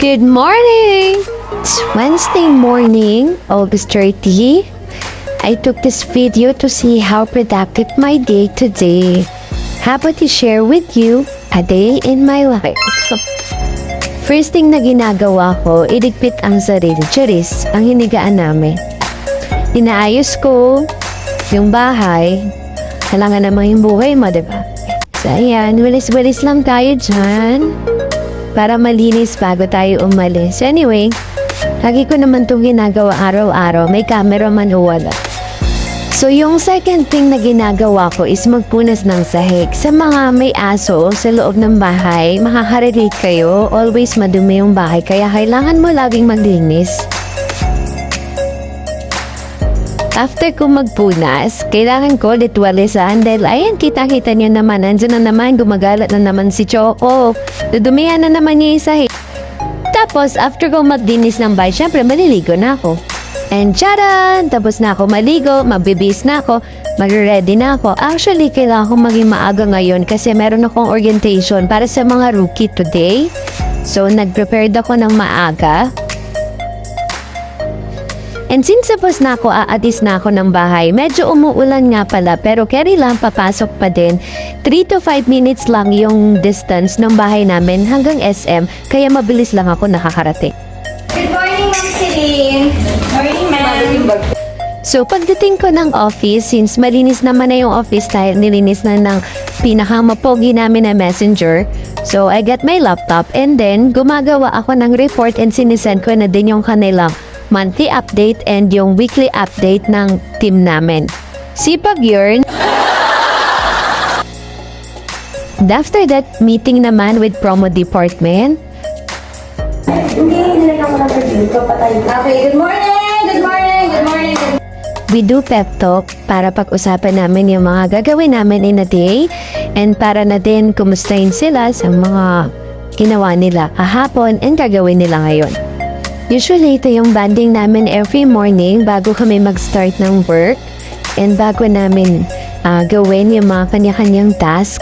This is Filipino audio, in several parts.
Good morning! It's Wednesday morning, August 30. I took this video to see how productive my day today. Happy to share with you a day in my life. First thing na ginagawa ko, iligpit ang sarili. Charis, ang hinigaan namin. Inaayos ko yung bahay. Kailangan naman yung buhay mo, diba? So, ayan, walis-walis lang tayo dyan. Para malinis bago tayo umalis. Anyway, lagi ko naman itong ginagawa araw-araw. May camera man o wala. So, yung second thing na ginagawa ko is magpunas ng sahig. Sa mga may aso sa loob ng bahay, makaka-relate kayo. Always madumi yung bahay, kaya kailangan mo laging maglinis. After ko magpunas, kailangan ko litwalisan dahil ayan, kita-kita niyo naman, nandiyan na naman, gumagalat na naman si Choco. Dudumihan na naman niya yung sahig. Tapos, after ko maglinis ng bahay, syempre maliligo na ako. And tcharan! Tapos na ako maligo, magbibis na ako, magre-ready na ako. Actually, kailangan ko maging maaga ngayon kasi meron akong orientation para sa mga rookie today. So, nag-prepared ako ng maaga. And since tapos na ako, aatis na ako ng bahay, medyo umuulan nga pala, pero carry lang, papasok pa din. 3 to 5 minutes lang yung distance ng bahay namin hanggang SM, kaya mabilis lang ako nakakarating. Good morning, Ma'am Celine. Morning, ma'am. So, pagdating ko ng office, since malinis naman na yung office dahil nilinis na ng pinakamapogi namin na messenger, so I got my laptop and then gumagawa ako ng report and sinisend ko na din yung kanilang monthly update and yung weekly update ng team namin. Sipag yun. After that, meeting naman with promo department. Okay, good morning! Good morning! Good morning! We do pep talk para pag-usapan namin yung mga gagawin namin in a day and para na din kumustahin sila sa mga ginawa nila kahapon and gagawin nila ngayon. Usually, ito yung banding namin every morning bago kami mag-start ng work and bago namin gawin yung mga kanya-kanyang task.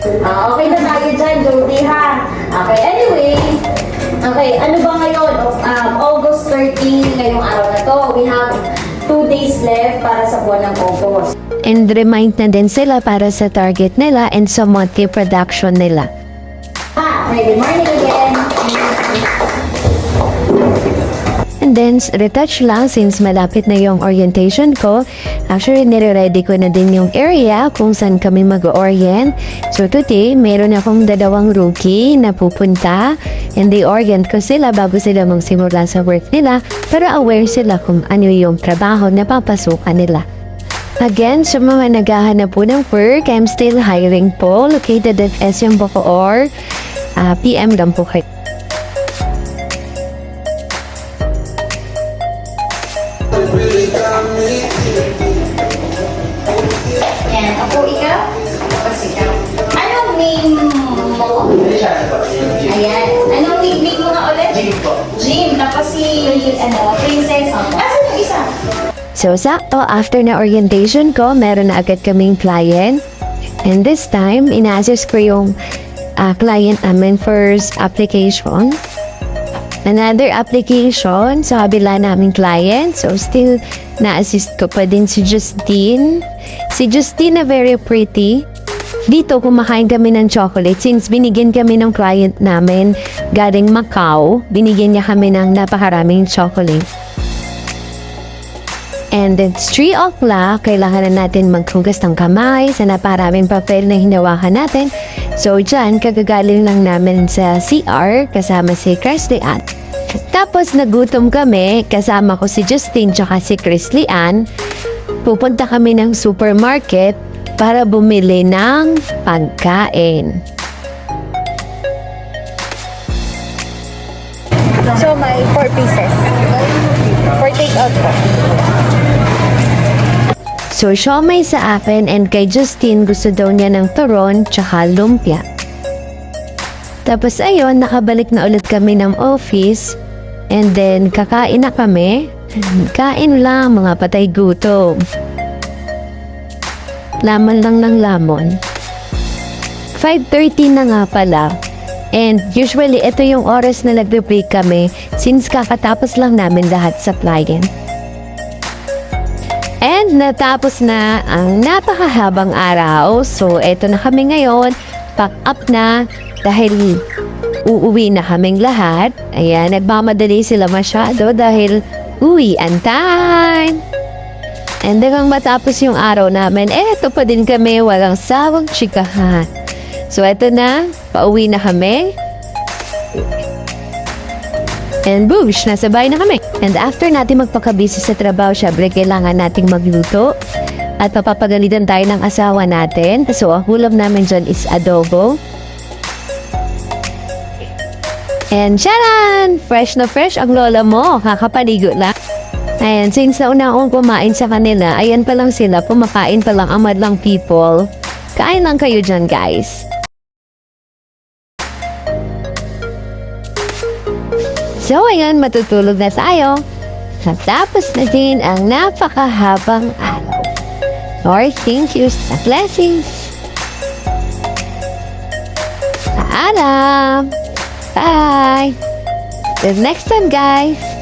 Okay na tayo dyan, Jody, ha? Okay, anyway. Okay, ano ba ngayon? August 13, ngayong araw na to. We have 2 days left para sa buwan ng August. And remind na din sila para sa target nila and sa monthly production nila. Okay, good morning again. And then, retouch lang since malapit na yung orientation ko. Actually, nire-ready ko na din yung area kung saan kami mag-orient. So, today, meron akong 2 rookie na pupunta and they-orient ko sila bago sila magsimula sa work nila para aware sila kung ano yung trabaho na papasukan nila. Again, sa mga naghahanap po ng work, I'm still hiring po. Located at SM Bacoor. PM lang po kayo. Yan, ako ikaw? Tapos ikaw. Anong name mo? Ayan. Anong nickname mo nga ulit? Jim po. Jim. Tapos si, Princess. Asan yung isa? So, sakto, after na orientation ko, meron na agad kaming client. And this time, ina-assist ko yung client namin first application. Another application sa kabila naming client. So, still na-assist ko pa din si Justine. Si Justine na very pretty. Dito, kumakain kami ng chocolate since binigyan kami ng client namin galing Macau. Binigyan niya kami ng napakaraming chocolate. And it's 3 o'clock. Kailangan na natin maghugas ng kamay sa napakaraming papel na hinawakan natin. So, dyan, kagagaling lang namin sa CR kasama si Christy Ann. Tapos, nagutom kami kasama ko si Justine tsaka si Christy Ann. Pupunta kami ng supermarket para bumili ng pagkain. So, may 4 pieces. For take-out po. So, siomay sa akin and kay Justine gusto daw niya ng turon tsaka lumpia. Tapos ayun, nakabalik na ulit kami ng office and then kakain na kami. Kain lang, mga patay gutom. Laman lang ng lamon. 5:30 na nga pala. And usually, ito yung oras na nagbe-break kami since kakatapos lang namin lahat sa client. And natapos na ang napakahabang araw. So, eto na kami ngayon. Pack up na dahil uuwi na kaming lahat. Ayan, nagmamadali sila masyado dahil uwian time. And hanggang matapos yung araw namin, eto pa din kami, walang sawang chikahan. So, eto na, pauwi na kami. And boosh, nasa bahay na kami. And after natin magpakabisi sa trabaho, syempre kailangan nating magluto. At papapagalitan tayo ng asawa natin. So, ang ulam namin dyan is adobo. And charan! Fresh na fresh ang lola mo. Kakapaligo lang. Ayan, since nauna akong kumain sa kanila, ayan pa lang sila, pumakain pa lang ang madlang people. Kain lang kayo dyan, guys. So, ayan, matutulog na tayo. Natapos na din ang napakahabang araw. Lord, thank you sa blessings. Paalam! Bye! Till next time, guys!